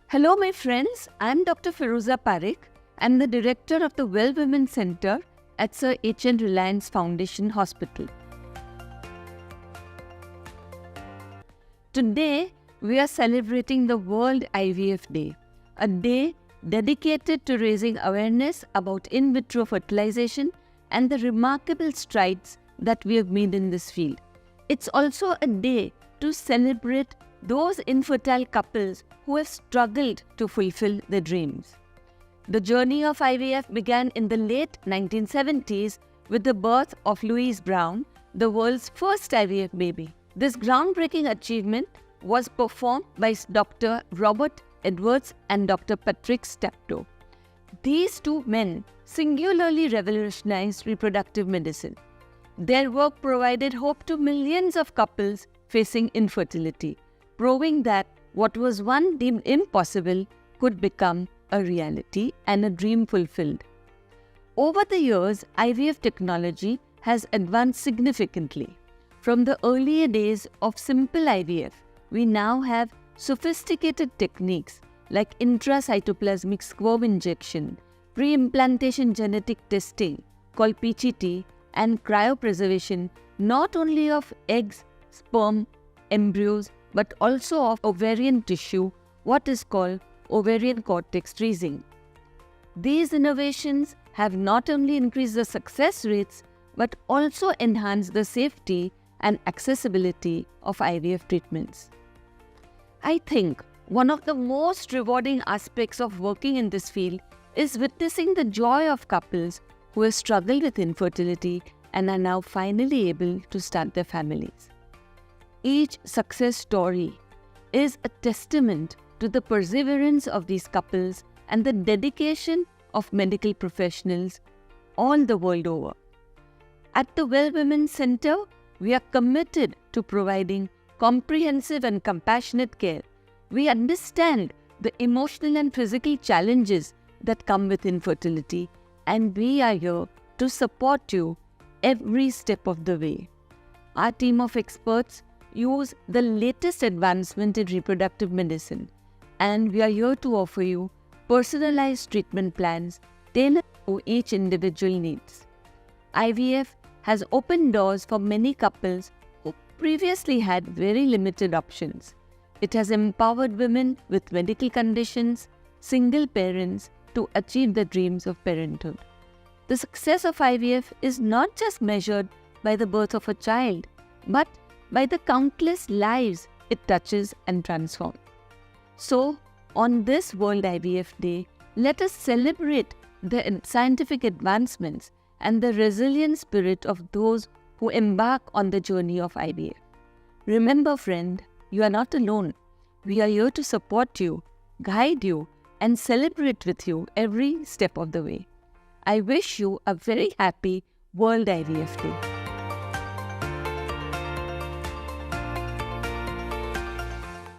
Hello, my friends. I'm Dr. Firuza Parekh. I'm the director of the Well Women Center at Sir H.N. Reliance Foundation Hospital. Today, we are celebrating the World IVF Day, a day dedicated to raising awareness about in vitro fertilization and the remarkable strides that we have made in this field. It's also a day to celebrate those infertile couples who have struggled to fulfill their dreams. The journey of IVF began in the late 1970s with the birth of Louise Brown, the world's first IVF baby. This groundbreaking achievement was performed by Dr. Robert Edwards and Dr. Patrick Steptoe. These two men singularly revolutionized reproductive medicine. Their work provided hope to millions of couples facing infertility, proving that what was once deemed impossible could become a reality and a dream fulfilled. Over the years, IVF technology has advanced significantly. From the earlier days of simple IVF, we now have sophisticated techniques like intracytoplasmic squirm injection, pre-implantation genetic testing called PGT, and cryopreservation not only of eggs, sperm, embryos, but also of ovarian tissue, what is called ovarian cortex freezing. These innovations have not only increased the success rates, but also enhanced the safety and accessibility of IVF treatments. I think one of the most rewarding aspects of working in this field is witnessing the joy of couples who have struggled with infertility and are now finally able to start their families. Each success story is a testament to the perseverance of these couples and the dedication of medical professionals all the world over. At the Well Women Center, we are committed to providing comprehensive and compassionate care. We understand the emotional and physical challenges that come with infertility, and we are here to support you every step of the way. Our team of experts use the latest advancement in reproductive medicine, and we are here to offer you personalized treatment plans tailored to each individual needs. IVF has opened doors for many couples who previously had very limited options. It has empowered women with medical conditions, single parents to achieve their dreams of parenthood. The success of IVF is not just measured by the birth of a child, but by the countless lives it touches and transforms. So, on this World IVF Day, let us celebrate the scientific advancements and the resilient spirit of those who embark on the journey of IVF. Remember, friend, you are not alone. We are here to support you, guide you, and celebrate with you every step of the way. I wish you a very happy World IVF Day.